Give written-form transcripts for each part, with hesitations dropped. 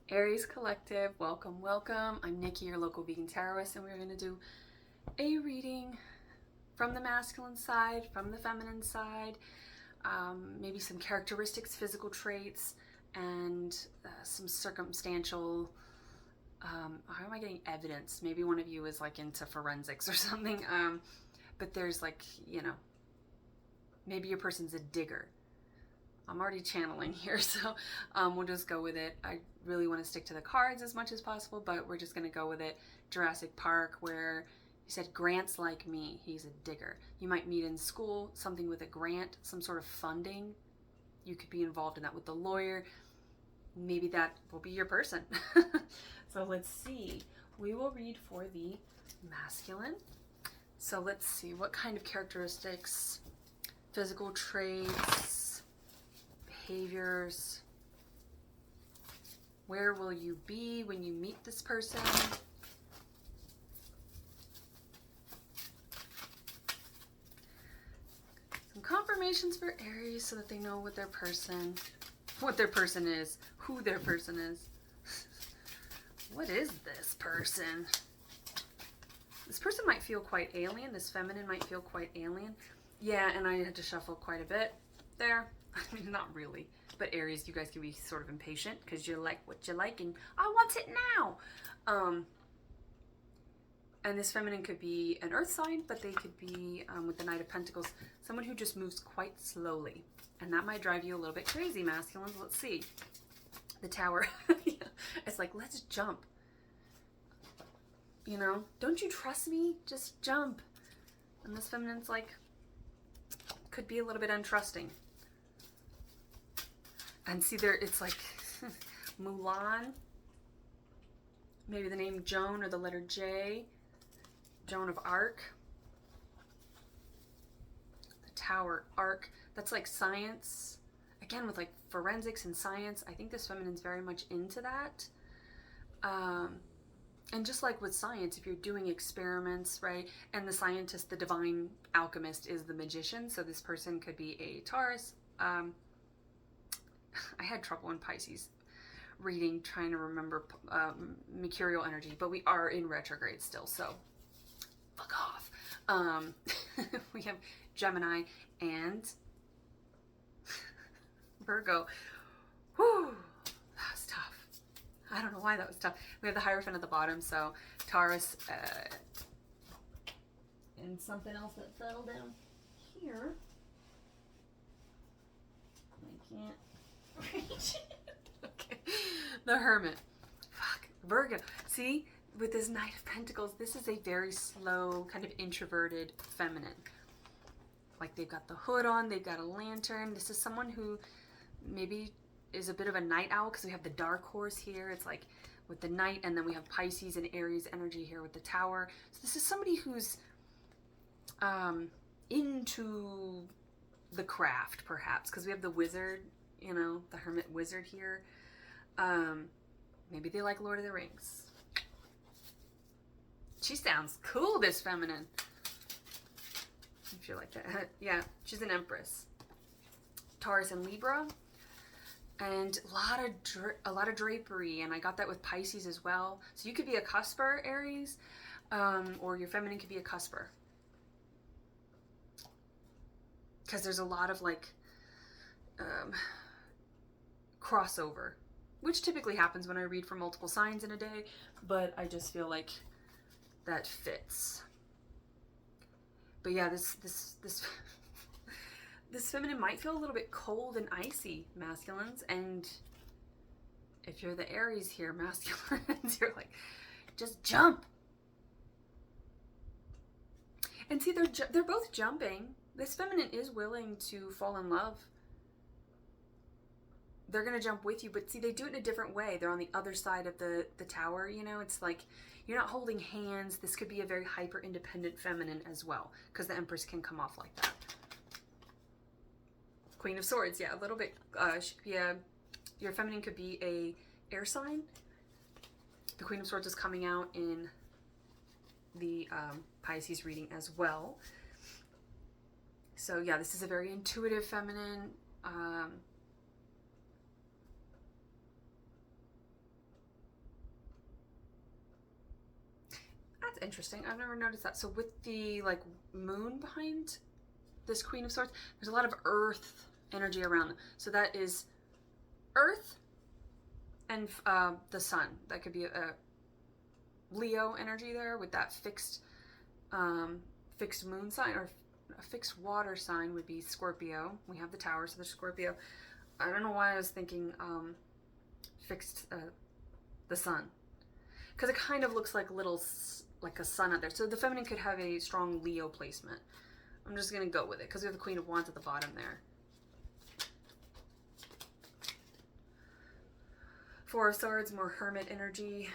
Aries Collective, welcome, welcome. I'm Nikki, your local vegan tarotist, and we're going to do a reading from the masculine side, from the feminine side, maybe some characteristics, physical traits, and some circumstantial, how am I getting evidence? Maybe one of you is like into forensics or something, but there's like, maybe your person's a digger. I'm already channeling here, so we'll just go with it. I really want to stick to the cards as much as possible, but we're just going to go with it. Jurassic Park, where you said, Grant's like me. He's a digger. You might meet in school, something with a grant, some sort of funding. You could be involved in that with the lawyer. Maybe that will be your person. So let's see. We will read for the masculine. So let's see, what kind of characteristics, physical traits, behaviors, where will you be when you meet this person? Some confirmations for Aries so that they know what their person is, who their person is. What is this person? This person might feel quite alien. This feminine might feel quite alien. Yeah, and I had to shuffle quite a bit there. I mean, not really, but Aries, you guys can be sort of impatient because you like what you like and I want it now. And this feminine could be an earth sign, but they could be, with the Knight of Pentacles, someone who just moves quite slowly. And that might drive you a little bit crazy, masculines. Let's see. The Tower. It's like, let's jump. You know, don't you trust me? Just jump. And this feminine's like, could be a little bit untrusting. And see there, it's like Mulan. Maybe the name Joan or the letter J. Joan of Arc. The Tower, Arc. That's like science. Again, with like forensics and science. I think this feminine's very much into that. And just like with science, if you're doing experiments, right? And the scientist, the divine alchemist, is the magician. So this person could be a Taurus. I had trouble in Pisces reading, trying to remember mercurial energy, but we are in retrograde still, so fuck off. We have Gemini and Virgo. Whew, that was tough. I don't know why that was tough. We have the Hierophant at the bottom, so Taurus and something else that fell down here. I can't reach it. Okay. The Hermit. Fuck. Virgo. See, with this Knight of Pentacles, this is a very slow, kind of introverted feminine. Like they've got the hood on, they've got a lantern. This is someone who maybe is a bit of a night owl because we have the dark horse here. It's like with the night, and then we have Pisces and Aries energy here with the Tower. So this is somebody who's into the craft, perhaps, because we have the wizard, you know, the Hermit wizard here. Maybe they like Lord of the Rings. She sounds cool, this feminine. If you like that. Yeah, she's an Empress. Taurus and Libra. And a lot of drapery, and I got that with Pisces as well. So you could be a cusper, Aries, or your feminine could be a cusper. Because there's a lot of like crossover, which typically happens when I read for multiple signs in a day, but I just feel like that fits. But yeah, this this feminine might feel a little bit cold and icy, masculines, and if you're the Aries here, masculines, you're like, just jump. And see, they're both jumping. This feminine is willing to fall in love. They're going to jump with you, but see, they do it in a different way. They're on the other side of the tower, you know? It's like, you're not holding hands. This could be a very hyper-independent feminine as well, because the Empress can come off like that. Queen of Swords, yeah, a little bit. Yeah, your feminine could be a air sign. The Queen of Swords is coming out in the Pisces reading as well. So yeah, this is a very intuitive feminine. that's interesting. I've never noticed that. So with the like moon behind this Queen of Swords, there's a lot of earth energy around them. So that is earth and the sun. That could be a Leo energy there with that fixed moon sign, or a fixed water sign would be Scorpio. We have the tower, so there's Scorpio. I don't know why I was thinking fixed the sun, because it kind of looks like like a sun out there. So the feminine could have a strong Leo placement. I'm just gonna go with it because we have the Queen of Wands at the bottom there. Four of Swords, more hermit energy.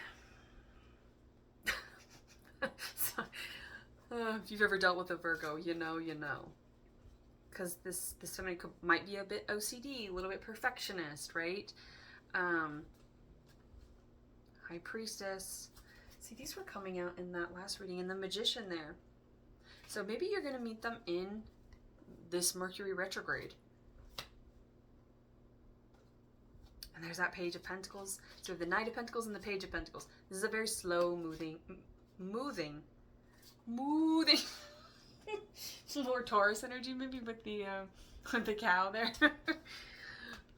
So, if you've ever dealt with a Virgo, you know. Because this feminine might be a bit OCD, a little bit perfectionist, right? High Priestess. See, these were coming out in that last reading, and the Magician there. So maybe you're going to meet them in this Mercury retrograde. And there's that Page of Pentacles. So we have the Knight of Pentacles and the Page of Pentacles. This is a very slow moving. More Taurus energy maybe with the cow there.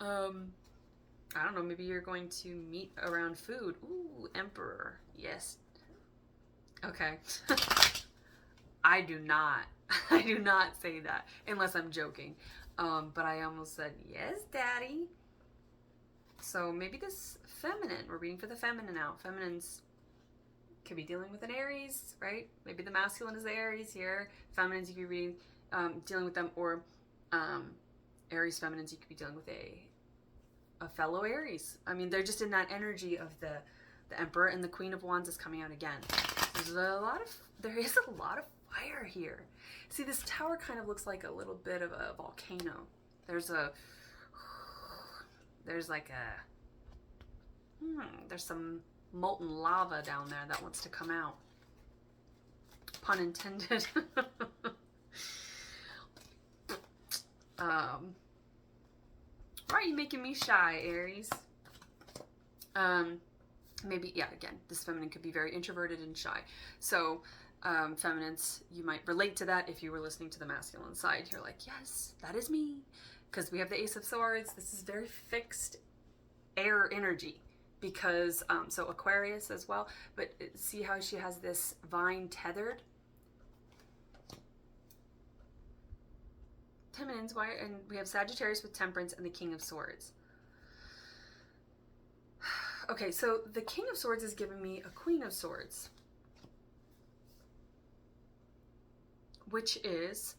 I don't know, maybe you're going to meet around food. Ooh, Emperor. Yes. Okay. I do not say that unless I'm joking. But I almost said, yes, Daddy. So maybe this feminine, we're reading for the feminine now. Feminines could be dealing with an Aries, right? Maybe the masculine is the Aries here. Feminines, you could be reading, dealing with them, or Aries feminines, you could be dealing with a fellow Aries. I mean, they're just in that energy of the Emperor, and the Queen of Wands is coming out again. There is a lot of fire here. See, this tower kind of looks like a little bit of a volcano. There's some molten lava down there that wants to come out. Pun intended. Why are you making me shy, Aries? Maybe, yeah, again, this feminine could be very introverted and shy. So, feminines, you might relate to that if you were listening to the masculine side. You're like, yes, that is me. Because we have the Ace of Swords. This is very fixed air energy. Because, so Aquarius as well. But see how she has this vine tethered? Feminines, why? And we have Sagittarius with Temperance and the King of Swords. Okay, so the King of Swords is giving me a Queen of Swords, which is,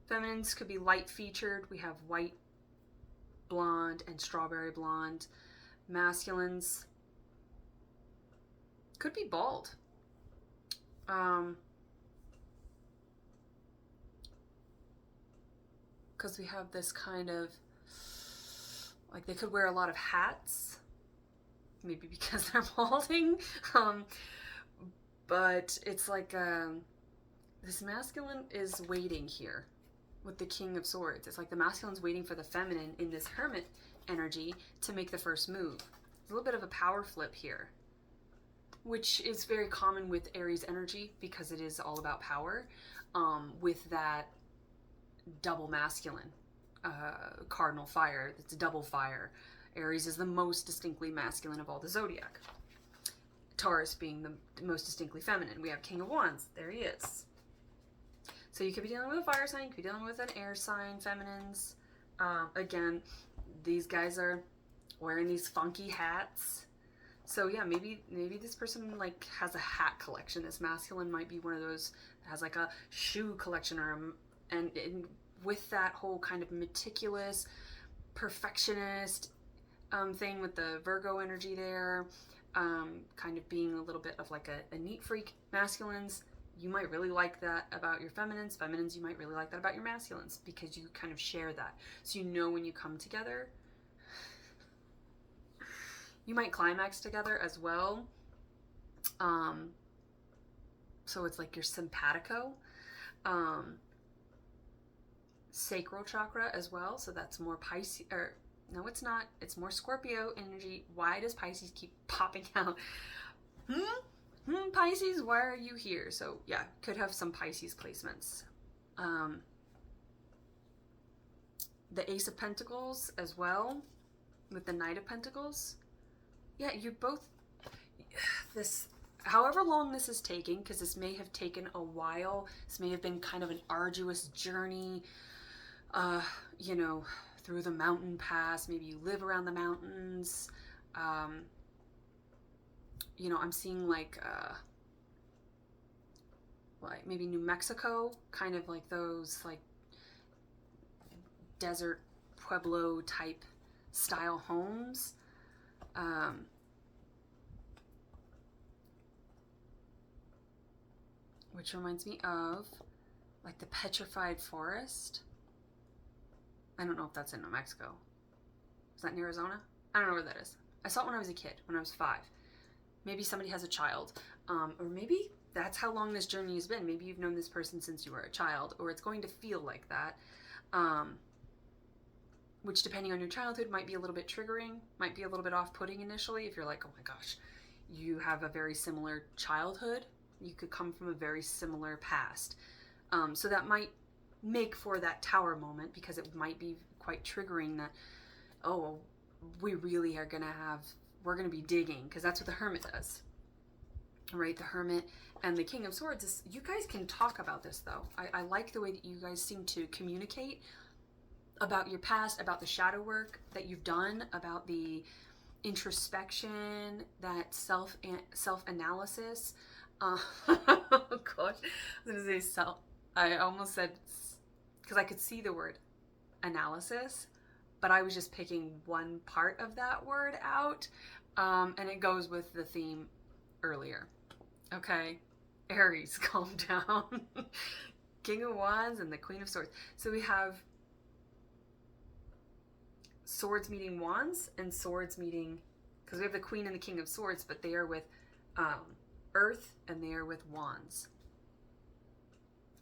feminines could be light featured. We have white, blonde, and strawberry blonde. Masculines could be bald. Because we have this kind of, like, they could wear a lot of hats. Maybe because they're balding. But it's like this masculine is waiting here with the King of Swords. It's like the masculine's waiting for the feminine in this hermit energy to make the first move. There's a little bit of a power flip here, which is very common with Aries energy because it is all about power, with that double masculine, cardinal fire. It's a double fire. Aries is the most distinctly masculine of all the zodiac. Taurus being the most distinctly feminine. We have King of Wands. There he is. So you could be dealing with a fire sign. You could be dealing with an air sign, feminines. Again, these guys are wearing these funky hats. So yeah, maybe this person like has a hat collection. This masculine might be one of those that has like a shoe collection, or and with that whole kind of meticulous, perfectionist thing with the Virgo energy there, kind of being a little bit of like a neat freak. Masculines, you might really like that about your feminines. Feminines, you might really like that about your masculines, because you kind of share that. So you know when you come together, you might climax together as well. So it's like your simpatico. Sacral chakra as well. So that's more Pisces, or no, it's not. It's more Scorpio energy. Why does Pisces keep popping out? Pisces, why are you here? So yeah, could have some Pisces placements. Um, the Ace of Pentacles as well, with the Knight of Pentacles. Yeah, you're both, this, however long this is taking, because this may have taken a while, this may have been kind of an arduous journey, you know, through the mountain pass, maybe you live around the mountains, you know, I'm seeing like maybe New Mexico, kind of like those like desert pueblo type style homes. Which reminds me of like the petrified forest. I don't know if that's in New Mexico. Is that in Arizona? I don't know where that is. I saw it when I was a kid, when I was 5. Maybe somebody has a child. Or maybe that's how long this journey has been. Maybe you've known this person since you were a child, or it's going to feel like that. Which, depending on your childhood, might be a little bit triggering, might be a little bit off-putting initially. If you're like, oh my gosh, you have a very similar childhood, you could come from a very similar past. So that might make for that tower moment, because it might be quite triggering that, oh, we really are gonna have, we're gonna be digging, because that's what the Hermit does, right? The Hermit and the King of Swords is, you guys can talk about this though. I like the way that you guys seem to communicate about your past, about the shadow work that you've done, about the introspection, that self-analysis. Oh gosh, I was gonna say I almost said, because I could see the word analysis, but I was just picking one part of that word out, and it goes with the theme earlier. Okay, Aries, calm down. King of Wands and the Queen of Swords. So we have swords meeting wands, and swords meeting, because we have the Queen and the King of Swords, but they are with Earth, and they are with wands.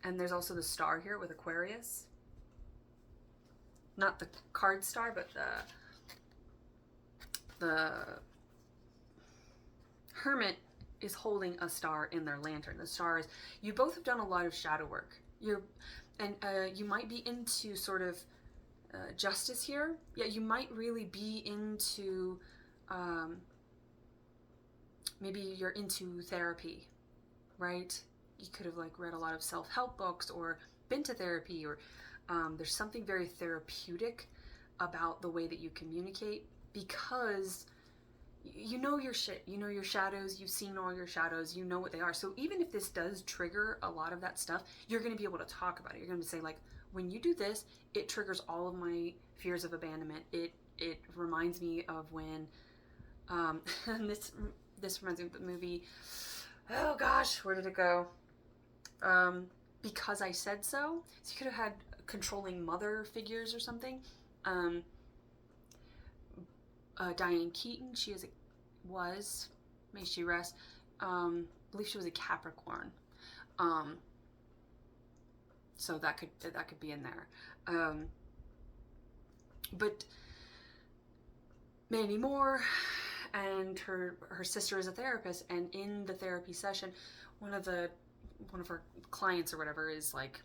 And there's also the star here with Aquarius. Not the card star, but the Hermit is holding a star in their lantern. The star is, you both have done a lot of shadow work. You might be into sort of justice here. Yeah, you might really be into, maybe you're into therapy, right? You could have like read a lot of self-help books or been to therapy, or there's something very therapeutic about the way that you communicate, because you know your shit, you know your shadows, you've seen all your shadows, you know what they are. So even if this does trigger a lot of that stuff, you're going to be able to talk about it. You're going to say like, when you do this, it triggers all of my fears of abandonment. It reminds me of when, and this reminds me of the movie, oh gosh, where did it go? Because I Said So. So you could have had controlling mother figures or something. Diane Keaton, was, may she rest, I believe she was a Capricorn. So that could be in there. But Mandy Moore and her sister is a therapist, and in the therapy session, one of her clients or whatever is like,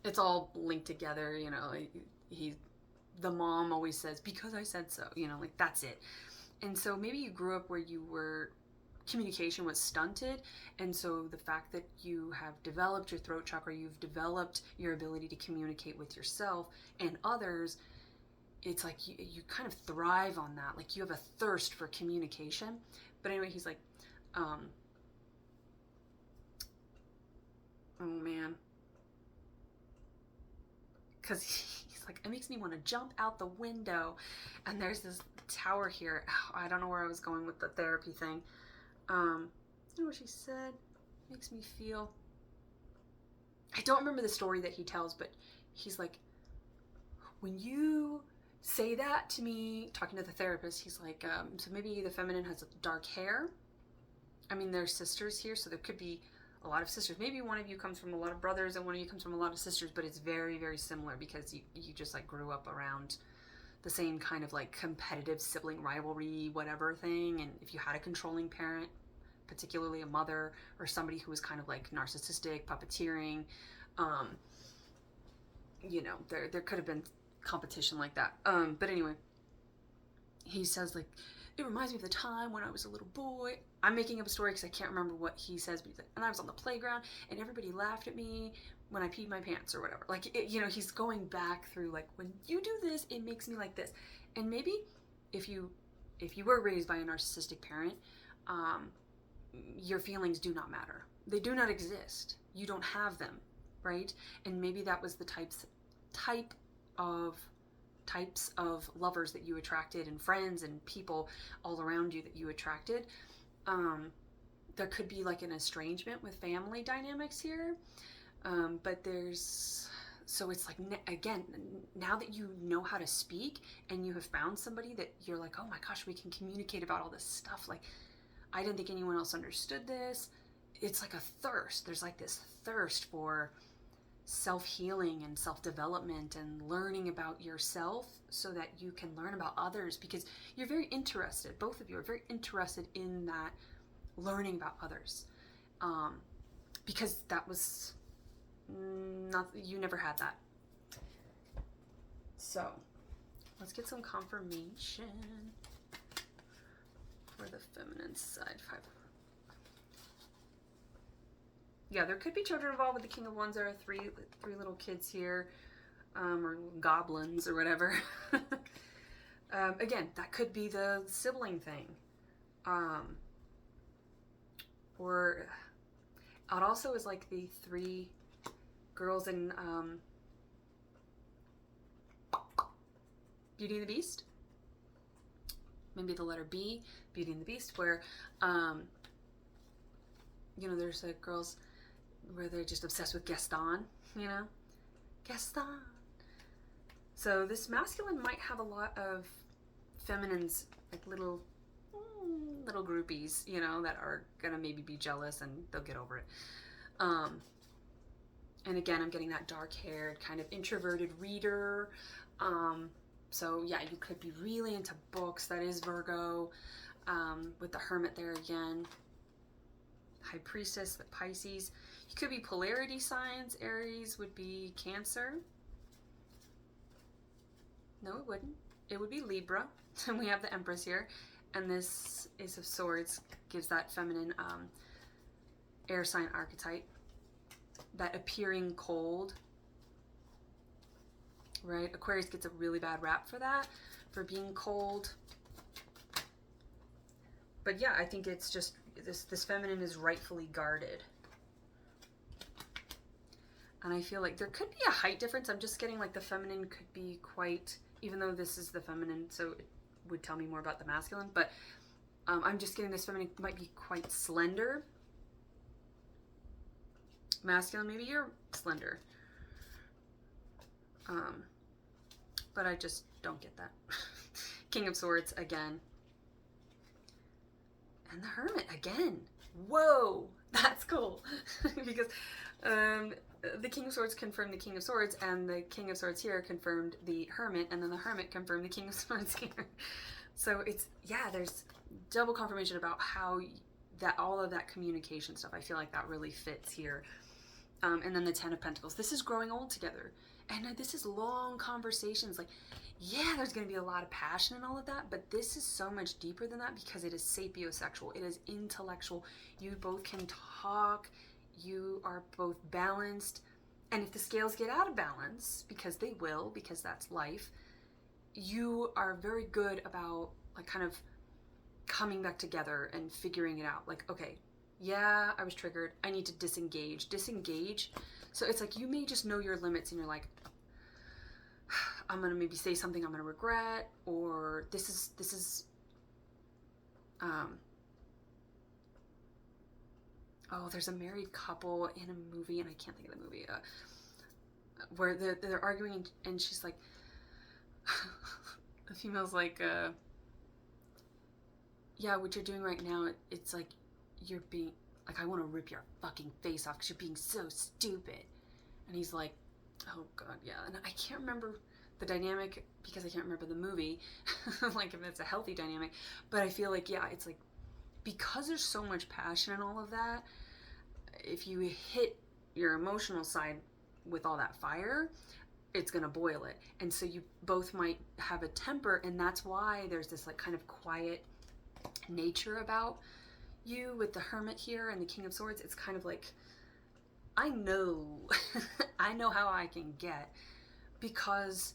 it's all linked together, you know, the mom always says, because I said so, you know, like that's it. And so maybe you grew up where communication was stunted, and so the fact that you have developed your throat chakra, you've developed your ability to communicate with yourself and others, it's like you kind of thrive on that, like you have a thirst for communication. But anyway, he's like, oh man, because he's like, it makes me want to jump out the window, and there's this tower here. I don't know where I was going with the therapy thing. You know what she said? Makes me feel, I don't remember the story that he tells, but he's like, when you say that to me, talking to the therapist, he's like, so maybe the feminine has dark hair. I mean, they're sisters here, so there could be a lot of sisters. Maybe one of you comes from a lot of brothers and one of you comes from a lot of sisters, but it's very, very similar because you just like grew up around the same kind of like competitive sibling rivalry, whatever thing. And if you had a controlling parent, particularly a mother or somebody who was kind of like narcissistic, puppeteering, um, you know, there could have been competition like that. But anyway, he says like, it reminds me of the time when I was a little boy. I'm making up a story because I can't remember what he says, but he's like, and I was on the playground and everybody laughed at me when I peed my pants or whatever. Like, it, you know, he's going back through like, when you do this, it makes me like this. And maybe if you were raised by a narcissistic parent, your feelings do not matter. They do not exist. You don't have them, right? And maybe that was the types of lovers that you attracted, and friends and people all around you that you attracted. There could be like an estrangement with family dynamics here, but so it's like, again, now that you know how to speak and you have found somebody that you're like, oh my gosh, we can communicate about all this stuff. Like, I didn't think anyone else understood this. It's like a thirst. There's like this thirst for self-healing and self-development and learning about yourself so that you can learn about others, because you're very interested, both of you are very interested in that, learning about others, because that was not, you never had that. So let's get some confirmation for the feminine side. 5. Yeah, there could be children involved with the King of Wands. There are three little kids here, or goblins or whatever. Again, that could be the sibling thing. Or it also is like the 3 girls in Beauty and the Beast. Maybe the letter B, Beauty and the Beast, where, you know, there's like girls where they're just obsessed with Gaston, you know? Gaston. So this masculine might have a lot of feminines, like little groupies, you know, that are gonna maybe be jealous, and they'll get over it. And again, I'm getting that dark-haired, kind of introverted reader. So yeah, you could be really into books. That is Virgo, with the Hermit there again. High Priestess, the Pisces. You could be polarity signs. Aries would be Cancer. No, it wouldn't. It would be Libra. And we have the Empress here. And this Ace of Swords gives that feminine air sign archetype. That appearing cold. Right? Aquarius gets a really bad rap for that, for being cold. But yeah, I think it's just, this feminine is rightfully guarded. And I feel like there could be a height difference. I'm just getting like the feminine could be quite, even though this is the feminine, so it would tell me more about the masculine, but I'm just getting this feminine might be quite slender. Masculine, maybe you're slender. But I just don't get that. King of Swords again. And the Hermit again. Whoa, that's cool. Because the King of Swords confirmed the King of Swords, and the King of Swords here confirmed the Hermit, and then the Hermit confirmed the King of Swords here. So it's, yeah, there's double confirmation about how that, all of that communication stuff, I feel like that really fits here. And then the 10 of Pentacles. This is growing old together. And this is long conversations. Like, yeah, there's going to be a lot of passion and all of that, but this is so much deeper than that, because it is sapiosexual. It is intellectual. You both can talk. You are both balanced. And if the scales get out of balance, because they will, because that's life, you are very good about like kind of coming back together and figuring it out. Like, okay, yeah, I was triggered. I need to disengage. So it's like, you may just know your limits and you're like, I'm going to maybe say something I'm going to regret, or this is, oh, there's a married couple in a movie, and I can't think of the movie, where they're arguing, and she's like, the female's like, yeah, what you're doing right now, it's like, you're being, like, I want to rip your fucking face off because you're being so stupid. And he's like, oh God, yeah. And I can't remember the dynamic, because I can't remember the movie, like if it's a healthy dynamic, but I feel like, yeah, it's like, because there's so much passion and all of that, if you hit your emotional side with all that fire, it's gonna boil it. And so you both might have a temper, and that's why there's this like kind of quiet nature about you with the Hermit here and the King of Swords. It's kind of like, I know, I know how I can get, because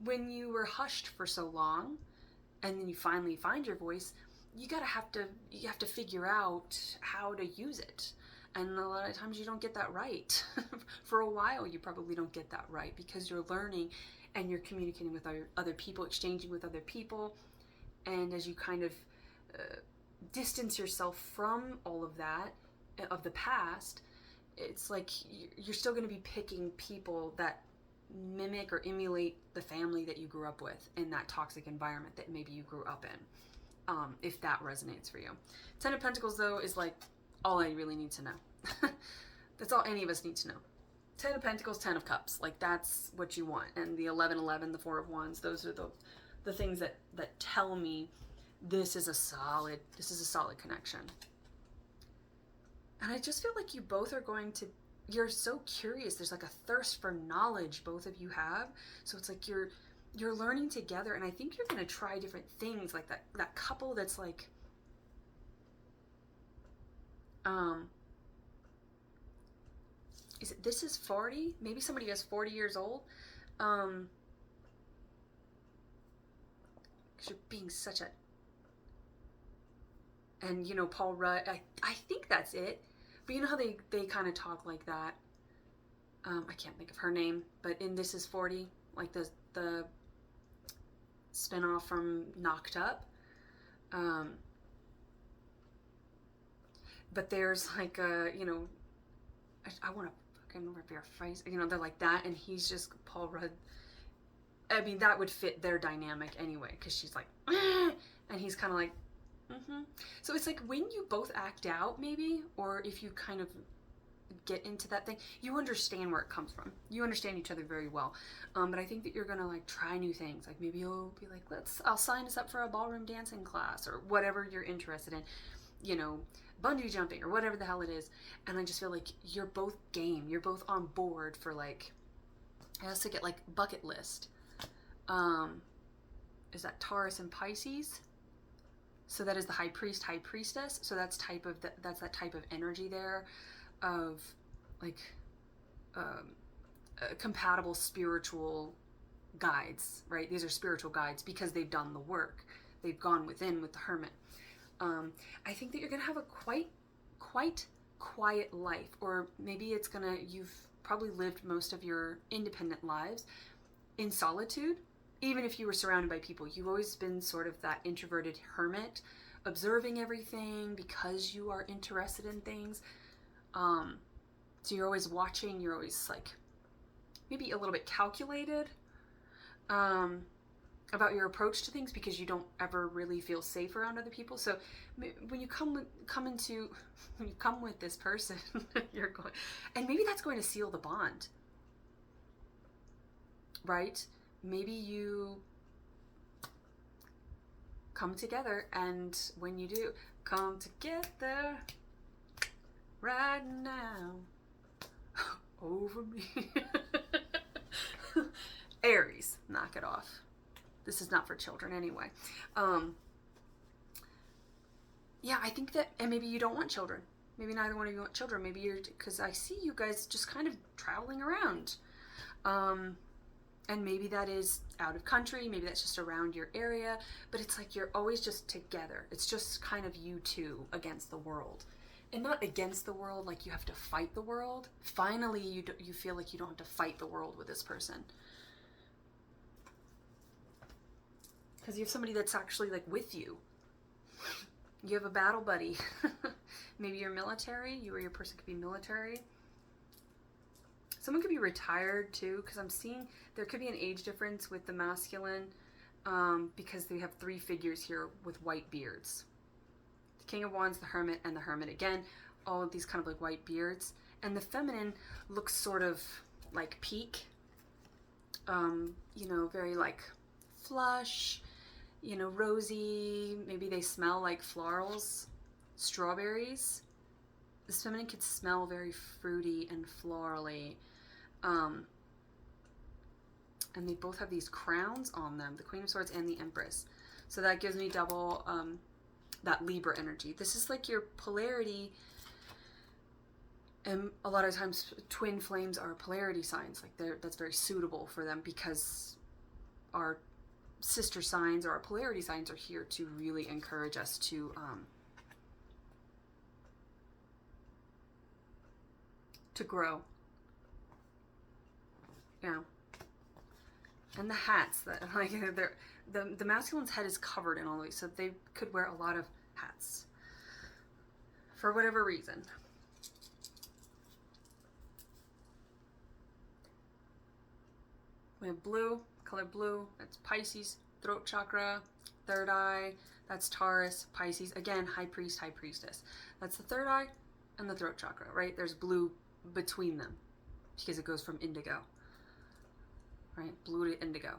when you were hushed for so long, and then you finally find your voice, you have to figure out how to use it. And a lot of times you don't get that right. For a while, you probably don't get that right, because you're learning and you're communicating with other people, exchanging with other people. And as you kind of distance yourself from all of that, of the past, it's like you're still going to be picking people that mimic or emulate the family that you grew up with in that toxic environment that maybe you grew up in, if that resonates for you. Ten of Pentacles, though, is like all I really need to know. That's all any of us need to know. Ten of Pentacles, Ten of Cups, like that's what you want. And the 11-11, the Four of Wands, those are the things that tell me this is a solid connection. And I just feel like you both are going to, you're so curious. There's like a thirst for knowledge both of you have. So it's like you're learning together, and I think you're going to try different things, like that couple that's like this is 40? Maybe somebody is 40 years old. Because you're being such a, and you know, Paul Rudd, I think that's it. But you know how they kind of talk like that. I can't think of her name, but in This Is 40, like the spinoff from Knocked Up. But there's like a, you know, I want to fucking paraphrase, you know, they're like that, and he's just Paul Rudd. I mean, that would fit their dynamic anyway, because she's like, and he's kind of like, So it's like when you both act out, maybe, or if you kind of get into that thing, you understand where it comes from. You understand each other very well. But I think that you're gonna like try new things. Like maybe you'll be like, I'll sign us up for a ballroom dancing class, or whatever you're interested in, you know, bungee jumping or whatever the hell it is. And I just feel like you're both game. You're both on board for like, I also get like bucket list. Is that Taurus and Pisces? So that is the high priest, high priestess. So that's that's that type of energy there, of like compatible spiritual guides, right? These are spiritual guides because they've done the work. They've gone within with the Hermit. I think that you're gonna have a quite quiet life, or maybe you've probably lived most of your independent lives in solitude. Even if you were surrounded by people, you've always been sort of that introverted hermit, observing everything because you are interested in things. So you're always watching, you're always like maybe a little bit calculated about your approach to things, because you don't ever really feel safe around other people. So when you come with this person, you're going, and maybe that's going to seal the bond, right? Maybe you come together, and when you do come together right now over me. Aries, knock it off. This is not for children anyway. Yeah, I think that, and maybe you don't want children. Maybe neither one of you want children. Maybe you're, because I see you guys just kind of traveling around. And maybe that is out of country, maybe that's just around your area, but it's like you're always just together. It's just kind of you two against the world. And not against the world, like you have to fight the world. Finally, you feel like you don't have to fight the world with this person. Because you have somebody that's actually like with you. You have a battle buddy. Maybe you're military, you or your person could be military. Someone could be retired too, because I'm seeing there could be an age difference with the masculine, because they have three figures here with white beards. The King of Wands, the Hermit, and the Hermit again. All of these kind of like white beards. And the feminine looks sort of like peak. you know, very like flush, you know, rosy. Maybe they smell like florals, strawberries. This feminine could smell very fruity and florally. Um, and they both have these crowns on them, the Queen of Swords and the Empress. So that gives me double that Libra energy. This is like your polarity. And a lot of times twin flames are polarity signs. Like that's very suitable for them because our sister signs or our polarity signs are here to really encourage us to grow. Yeah. And the hats that like they're the masculine's head is covered in all the way, so they could wear a lot of hats for whatever reason. We have blue, color blue, that's Pisces, throat chakra, third eye, that's Taurus, Pisces, again, high priest, high priestess. That's the third eye and the throat chakra, right? There's blue between them because it goes from indigo, right? Blue to indigo.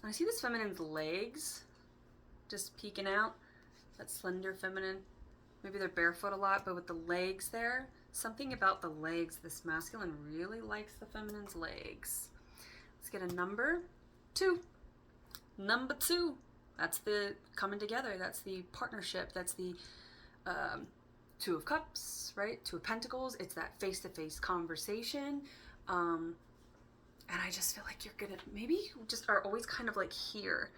And I see this feminine's legs just peeking out, that slender feminine. Maybe they're barefoot a lot, but with the legs there, something about the legs, this masculine really likes the feminine's legs. Let's get a number 2. Number 2. That's the coming together. That's the partnership. That's the Two of Cups, right? Two of Pentacles. It's that face-to-face conversation. And I just feel like you're gonna, maybe you just are always kind of like here.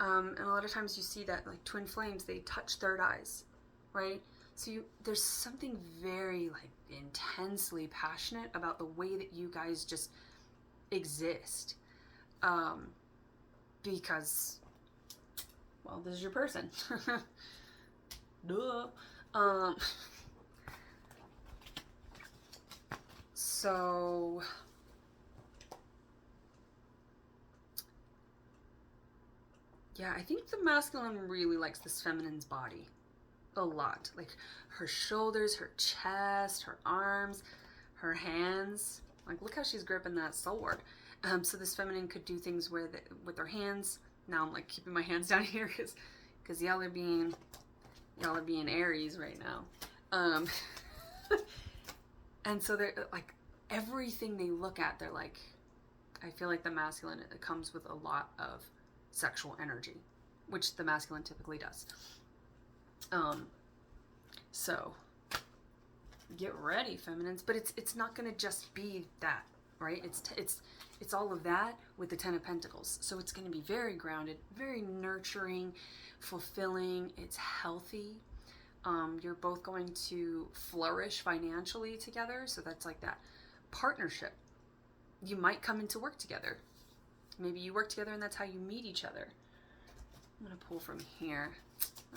And a lot of times you see that like twin flames, they touch third eyes, right? So there's something very like intensely passionate about the way that you guys just exist. Because, well, this is your person. Duh. So yeah, I think the masculine really likes this feminine's body a lot. Like her shoulders, her chest, her arms, her hands. Like look how she's gripping that sword. So this feminine could do things with her hands. Now I'm like keeping my hands down here because y'all are being Aries right now. And so they're like everything they look at, they're like, I feel like the masculine, it comes with a lot of sexual energy, which the masculine typically does. So get ready, feminines, but it's not gonna just be that, right? It's all of that with the Ten of Pentacles. So it's gonna be very grounded, very nurturing, fulfilling. It's healthy. You're both going to flourish financially together. So that's like that partnership. You might come into work together. Maybe you work together and that's how you meet each other. I'm going to pull from here.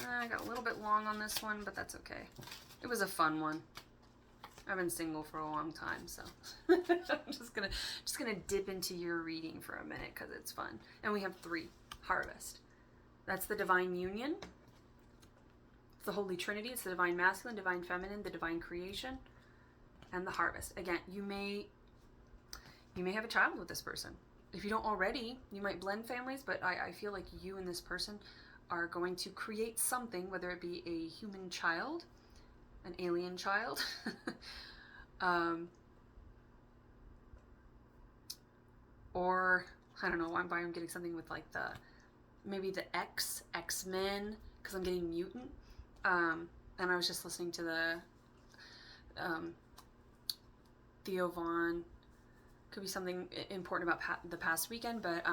I got a little bit long on this one, but that's okay. It was a fun one. I've been single for a long time, so I'm just gonna dip into your reading for a minute because it's fun. And we have 3. Harvest. That's the divine union. It's the Holy Trinity. It's the divine masculine, divine feminine, the divine creation, and the harvest. Again, you may have a child with this person. If you don't already, you might blend families, but I feel like you and this person are going to create something, whether it be a human child, an alien child, or I don't know, I'm getting something with like maybe the X-Men, because I'm getting mutant. And I was just listening to the Theo Vaughn. Could be something important about the past weekend, but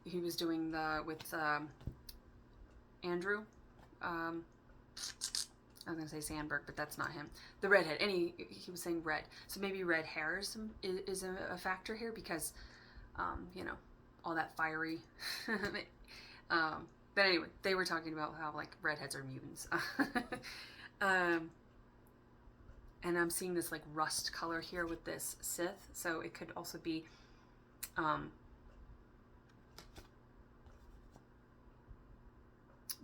he was doing with Andrew. I was gonna say Sandberg, but that's not him. The redhead. He was saying red, so maybe red hair is a factor here because, all that fiery. But anyway, they were talking about how like redheads are mutants. And I'm seeing this like rust color here with this Sith, so it could also be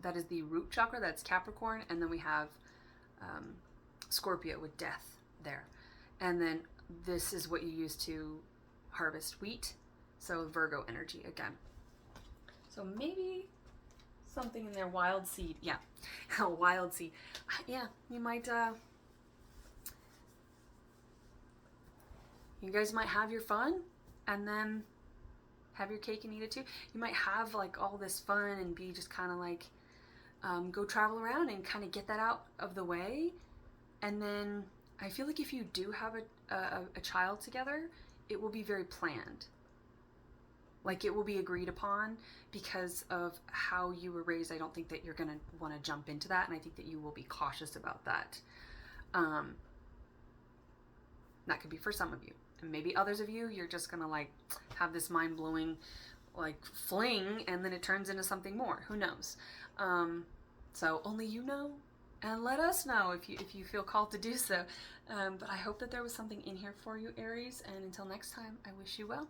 that is the root chakra, that's Capricorn, and then we have Scorpio with death there. And then this is what you use to harvest wheat. So Virgo energy again. So maybe something in there, wild seed. Yeah, wild seed. Yeah, you might, you guys might have your fun and then have your cake and eat it too. You might have like all this fun and be just kind of like, go travel around and kind of get that out of the way. And then I feel like if you do have a child together, it will be very planned. Like it will be agreed upon because of how you were raised. I don't think that you're going to want to jump into that. And I think that you will be cautious about that. That could be for some of you. And maybe others of you, you're just going to like have this mind-blowing like fling and then it turns into something more. Who knows? So only you know, and let us know if you feel called to do so. But I hope that there was something in here for you, Aries. And until next time, I wish you well.